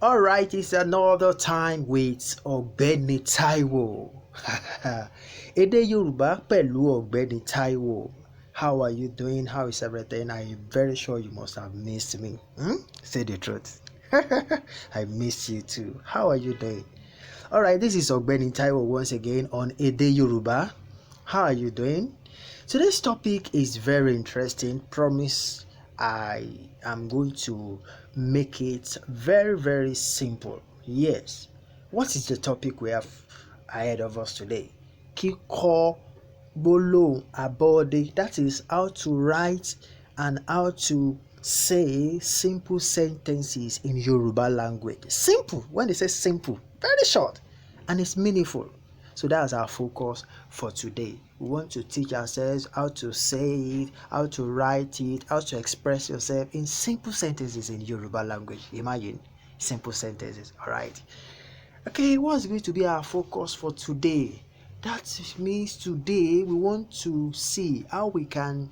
Alright, it's another time with Ọ̀gbẹ́ni Taiwo. Èdè Yoruba pẹ̀lú Ọ̀gbẹ́ni Taiwo. How are you doing? How is everything? I'm very sure you must have missed me. Say the truth. I miss you too. How are you doing? Alright, this is Ọ̀gbẹ́ni Taiwo once again on Èdè Yoruba. How are you doing? Today's topic is very interesting. Promise I am going to make it very, very simple. Yes. What is the topic we have ahead of us today? Kíkọ gbólóhùn àbọ̀dé. That is how to write and how to say simple sentences in Yoruba language. Simple. When they say simple, very short and it's meaningful. So that's our focus for today. We want to teach ourselves how to say it, how to write it, how to express yourself in simple sentences in Yoruba language. Imagine simple sentences. All right. Okay, what's going to be our focus for today? That means today we want to see how we can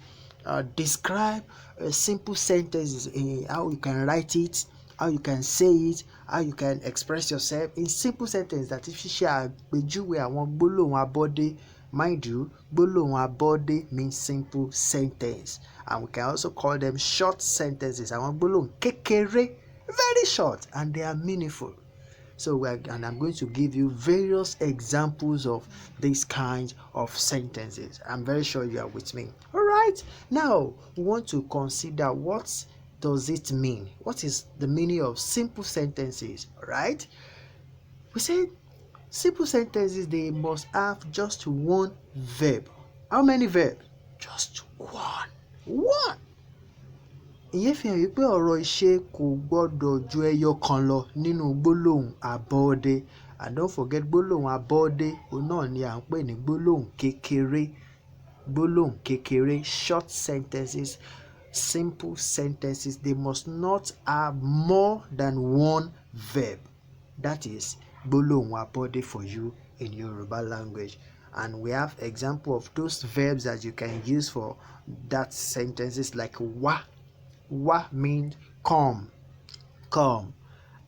describe simple sentences, how you can write it, how you can say it, how you can express yourself in simple sentences. That if you share àpèjúwe àwọn gbólóhùn abọ́dé, mind you, gbólóhùn abọ́dé means simple sentence, and we can also call them short sentences. Àwọn gbólóhùn kékeré, very short, and they are meaningful. So and I'm going to give you various examples of these kinds of sentences. I'm very sure you are with me. All right. Now we want to consider what does it mean? What is the meaning of simple sentences? All right. We said simple sentences, they must have just one verb. How many verbs? Just one. One. Ìyẹn fi hàn wípé ọ̀rọ̀ ìṣe kò gbọ́dọ̀ ju ẹyọ kan lọ nínú gbólóhùn àbọ̀dé. And don't forget gbólóhùn àbọ̀dé òun náà ni à ń pè ní gbólóhùn kékeré. Gbólóhùn kékeré, short sentences, simple sentences, they must not have more than one verb. That is gbólóhùn àbọ̀dé for you in Yoruba language. And we have example of those verbs that you can use for that sentences like wá. Wa means come. Come.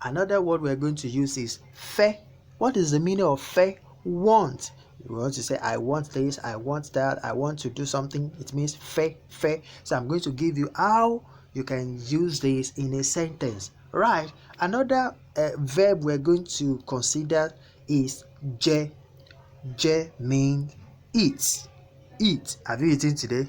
Another word we're going to use is fẹ́. What is the meaning of fẹ́? Want. You want to say, I want this, I want that, I want to do something. It means fẹ́, fẹ́. So I'm going to give you how you can use this in a sentence. Right. Another verb we're going to consider is jẹ. Jẹ means eat. Eat. Have you eaten today?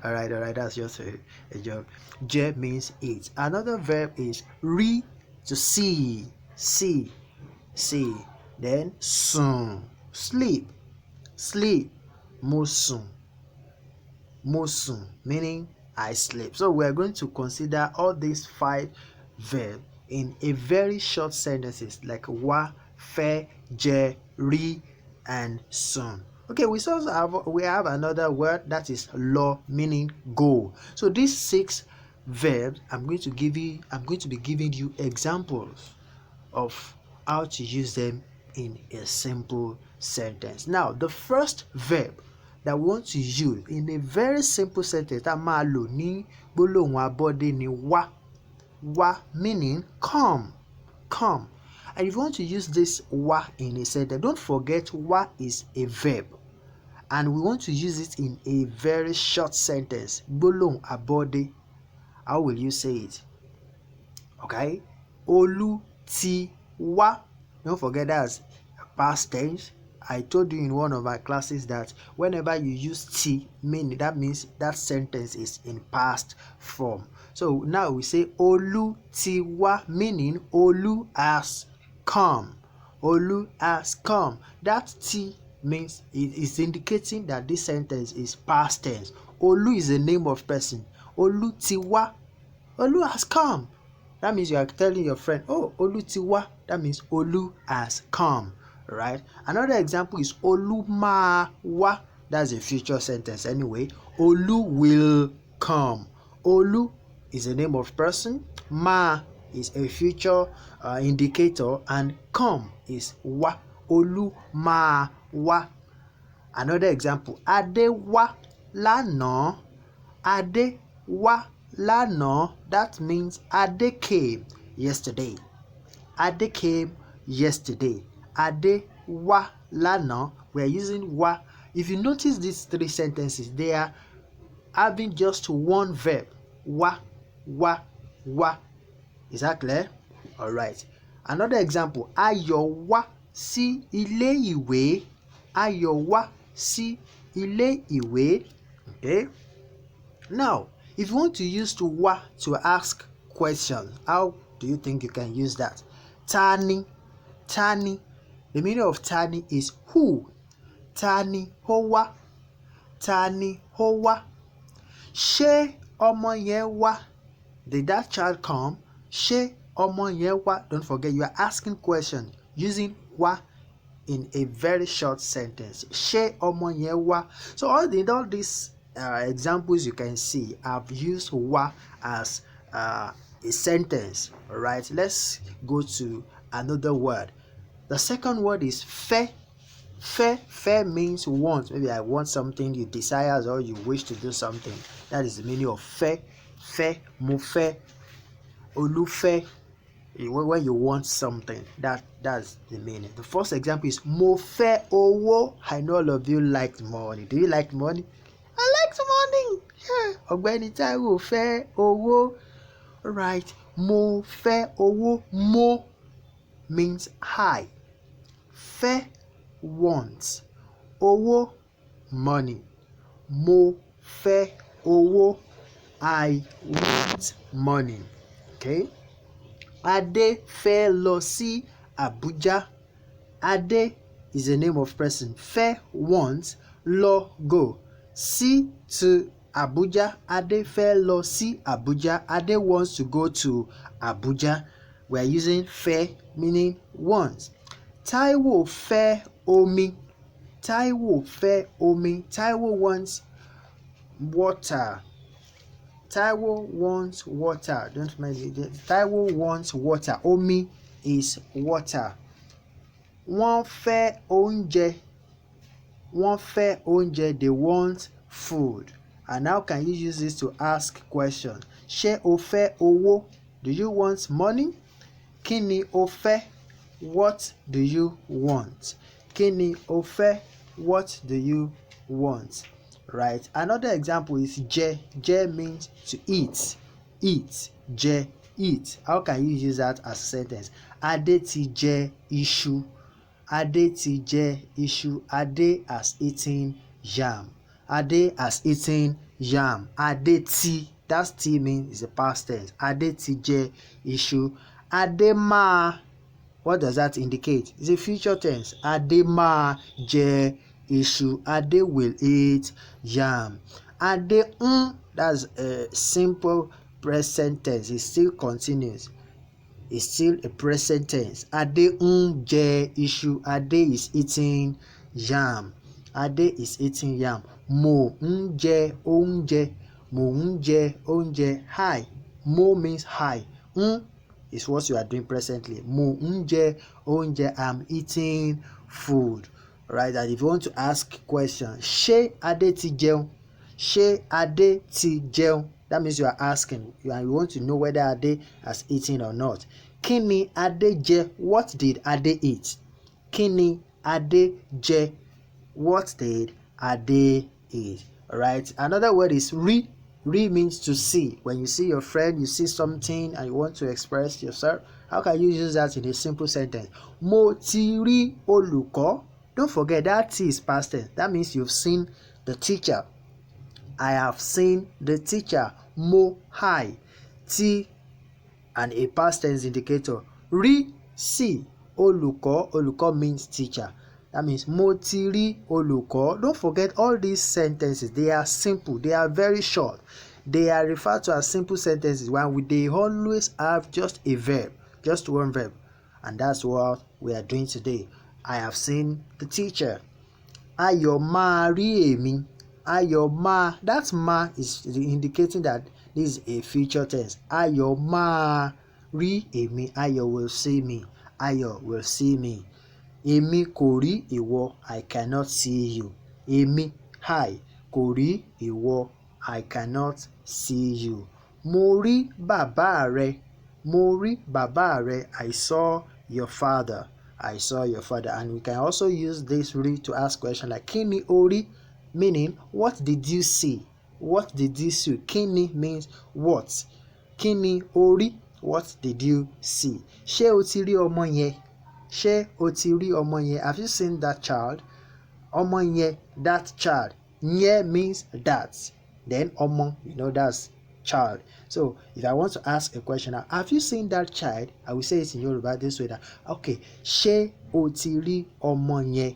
all right, that's just a joke. Je means eat. Another verb is rí, to see. Then sùn, sleep. Mo sùn, meaning I sleep. So we are going to consider all these 5 verbs in a very short sentences like wá, fẹ́, jẹ, rí, and sùn. Okay, we have another word that is lọ, meaning go. So these 6 verbs, I'm going to be giving you examples of how to use them in a simple sentence. Now, the first verb that we want to use in a very simple sentence that máa lò ní gbólóhùn abọ́dé ni wá. Wá meaning come. And if you want to use this wá in a sentence, don't forget wá is a verb. And we want to use it in a very short sentence. Gbólóhùn àbọ̀dé. How will you say it? Okay? Olú ti wá. Don't forget that's past tense. I told you in one of my classes that whenever you use ti, that means that sentence is in past form. So now we say Olú ti wá, meaning Olú has come. Olú has come. That ti means it is indicating that this sentence is past tense. Olú is the name of person. Olú ti wá. Olú has come. That means you are telling your friend, oh, Olú ti wá. That means Olú has come. Right? Another example is Olú máa wá. That's a future sentence anyway. Olú will come. Olú is the name of person. Ma is a future indicator, and come is wá. Olú máa wá. Another example, Adé wá lánàá. Adé wá lánàá. That means Adé came yesterday. Ade came yesterday. Ade wá lánàá. We are using wá. If you notice these three sentences, they are having just one verb. Wá, wá, wá. Is that clear? All right. Another example. Ayọ̀ wá sí ilé ìwé. Ayọ̀ wá sí ilé ìwé. Okay. Now, if you want to use to wá to ask questions, how do you think you can use that? Tani, tani. The meaning of tani is who. Tani ó wá. Tani ó wá. Ṣé ọmọ yẹn wá? Did that child come? Ṣé ọmọ yẹn wá? Don't forget, you are asking questions using wá in a very short sentence. Ṣé ọmọ yẹn wá? So all these examples you can see, I've used wá as a sentence. All right, let's go to another word. The second word is fẹ́. Fẹ́ means want. Maybe I want something, you desire or you wish to do something. That is the meaning of fẹ́. Fẹ́, mo fẹ́, Olú fẹ́. When you want something, that's the meaning. The first example is mo fẹ́ owó. I know all of you like money. Do you like money? I like money. Yeah. Ọ̀gbẹ́ni Táíwò fẹ́ owó. Right. Mo fẹ́ owó. Mo means I. Fẹ́ wants. Owó money. Mo fẹ́ owó. I want money. Okay. Adé fẹ́ lọ sí Abuja. Adé is the name of person. Fẹ́ wants. Lọ go. Sí to Abuja. Adé fẹ́ lọ sí Abuja. Adé wants to go to Abuja. We are using fẹ́ meaning wants. Táíwò fẹ́ omi. Táíwò fẹ́ omi. Táíwò wants water. Táíwò wants water. Don't mind it. Táíwò wants water. Omi is water. Wọ́n fẹ́ oúnjẹ. Wọ́n fẹ́ oúnjẹ. They want food. And how can you use this to ask questions? Ṣé o fẹ́ owó? Do you want money? Kí ni o fẹ́? What do you want? Kí ni o fẹ́? What do you want? Right. Another example is jẹ. Jẹ means to eat. Eat. Jẹ. Eat. How can you use that as a sentence? Adé ti jẹ iṣu. Adé ti jẹ iṣu. Adé has eaten yam. Adé has eaten yam. Adé ti. That's ti means is the past tense. Adé ti jẹ iṣu. Adé máa. What does that indicate? It's a future tense. Adé máa jẹ iṣu. Adé will eat yam. Adé that's a simple present tense. It still continues. It's still a present tense. Adé jẹ iṣu. Adé is eating yam. Adé is eating yam. Mo jẹ oúnjẹ. Mo jẹ oúnjẹ. Hi. Mo means hi. Is what you are doing presently. Mo jẹ oúnjẹ. I'm eating food. Right? And if you want to ask questions, ṣé Adé ti jẹun? Ṣé Adé ti jẹun? That means you are asking. You want to know whether Adé has eaten or not. Kí ni Adé jẹ? What did Adé eat? Kí ni Adé jẹ? What did Adé eat? Alright. Another word is rí. Rí means to see. When you see your friend, you see something and you want to express yourself. How can you use that in a simple sentence? Mo ti rí olùkọ́. Don't forget that T is past tense. That means you've seen the teacher. I have seen the teacher. Mo hi. T and a past tense indicator. Rí sí. Olùkọ́. Olùkọ́ means teacher. That means mo ti rí olùkọ́. Don't forget all these sentences. They are simple. They are very short. They are referred to as simple sentences when they always have just a verb. Just one verb. And that's what we are doing today. I have seen the teacher. Ayọ̀ máa rí èmi. Ayọ̀ máa. That ma is indicating that this is a future tense. Ayọ̀ máa rí èmi. Ayọ̀ will see me. Ayọ̀ will see me. Èmi kò rí ìwọ. I cannot see you. Èmi, I, kò rí ìwọ. I cannot see you. Mo rí bàbá rẹ. Mo rí bàbá rẹ. I saw your father. I saw your father. And we can also use this rí to ask question like kí ni o rí, meaning what did you see? What did you see? Kí ni means what. Kí ni o rí? What did you see? Ṣé o ti rí ọmọ yẹn? Ṣé o ti rí ọmọ yẹn? Have you seen that child? Ọmọ yẹn, that child. Yẹn means that. Then ọmọ, that's child. So if I want to ask a question now, have you seen that child? I will say it in Yoruba this way that, okay, ṣé o ti rí ọmọ yẹn?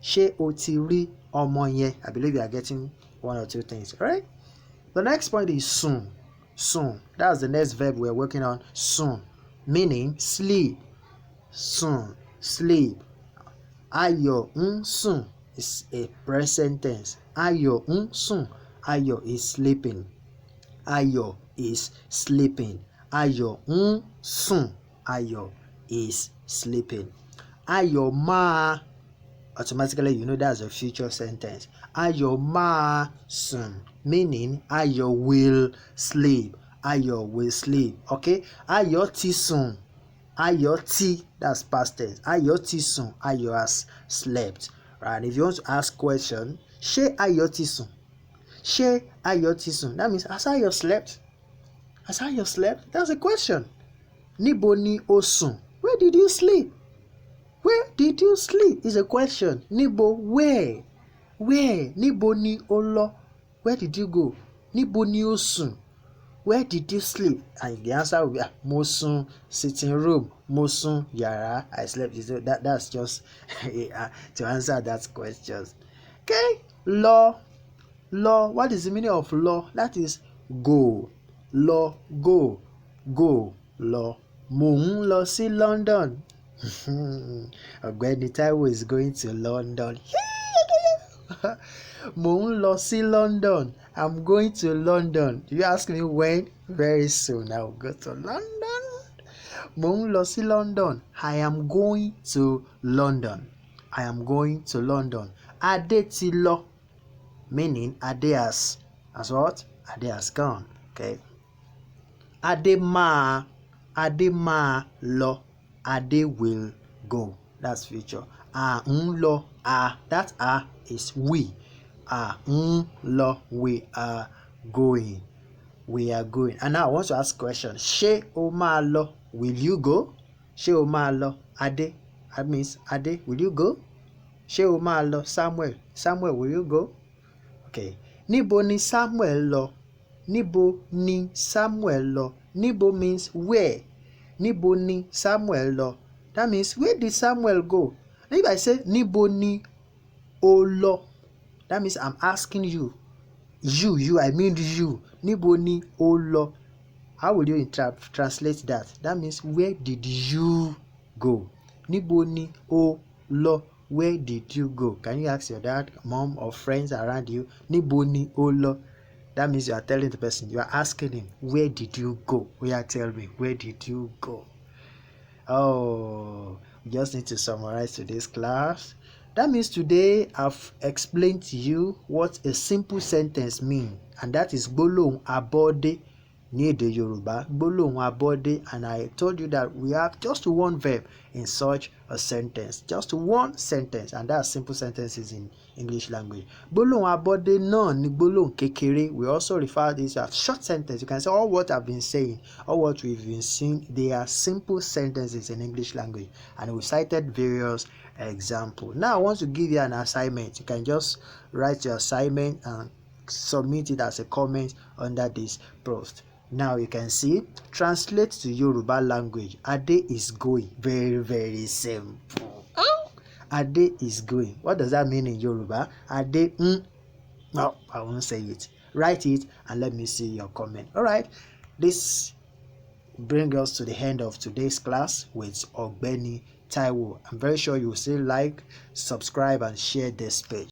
Ṣé o ti rí ọmọ yẹn? I believe you are getting one or two things, right? The next point is soon. Soon. That's the next verb we're working on. Soon. Meaning sleep. Soon. Sleep. Ayọ̀ ń sùn is a present tense. Ayọ̀ ń sùn. Ayọ̀ is sleeping. Ayọ̀ is sleeping. Ayọ̀ ń sùn. Ayọ̀ is sleeping. Ayọ̀ máa. Automatically, that's a future sentence. Ayọ̀ máa sùn, meaning Ayọ̀ will sleep. Ayọ̀ will sleep. Okay? Ayọ̀ ti sùn. Ayọ̀ ti, that's past tense. Ayọ̀ ti sùn. Ayọ̀ has slept. Right? If you want to ask question, ṣé Ayọ̀ ti sùn? Ṣé Ayọ̀ ti sùn? That means, has Ayọ̀ slept? Has Ayọ̀ slept? That's a question. Níbo ni o sùn? Where did you sleep? Where did you sleep? Is a question. Níbo, where? Where? Níbo ni o lọ? Where did you go? Níbo ni o sùn? Where did you sleep? And the answer will be, mo sùn sitting room. Mo sùn yàrá. I slept. That's just to answer that question. Okay? Lọ. Lọ. What is the meaning of lọ? That is go. Lọ, go. Go. Lọ. Mo ń lọ sí London. Ọ̀gbẹ́ni Taiwo is going to London. Mo ń lọ sí London. I'm going to London. You ask me when? Very soon I will go to London. Mo ń lọ sí London. I am going to London. I am going to London. Adé ti lọ. Meaning Adé has what? Adé has gone. Okay. Adé máa. Adé máa lọ. Adé will go. That's future. À ń lọ. That is we. À ń lọ. We are going. We are going. And now I want to ask a question. Ṣé o máa lọ? Will you go? Ṣé o máa lọ? Adé. That means Adé, will you go? Ṣé o máa lọ? Samuel. Samuel, will you go? Okay. Níbo ni Samuel lọ? Níbo ni Samuel lọ? Níbo means where. Níbo ni Samuel lọ? That means, where did Samuel go? And if I say, níbo ni o lọ? That means I'm asking you. You, I mean you. Níbo ni o lọ? How will you translate that? That means, where did you go? Níbo ni o lọ? Where did you go? Can you ask your dad, mom, or friends around you? Níbo ni o lọ? That means you are telling the person, you are asking him, where did you go? Tell me, where did you go? Oh, we just need to summarize today's class. That means today I've explained to you what a simple sentence means, and that is gbólóhùn abọ́dé ní èdè Yoruba. Gbólóhùn abọ́dé, and I told you that we have just one verb in such a sentence, just one sentence, and that's simple sentences in English language. Gbólóhùn abọ́dé náà ni gbólóhùn kékeré. We also refer this as short sentence. You can say all what I've been saying, all what we've been seeing, they are simple sentences in English language, and we cited various examples. Now I want to give you an assignment. You can just write your assignment and submit it as a comment under this post. Now you can see, translate to Yoruba language. Ade is going. Very, very simple. Ade is going. What does that mean in Yoruba? Ade, no, I won't say it. Write it and let me see your comment. All right. This brings us to the end of today's class with Ọ̀gbẹ́ni Taiwo. I'm very sure you will still like, subscribe, and share this page.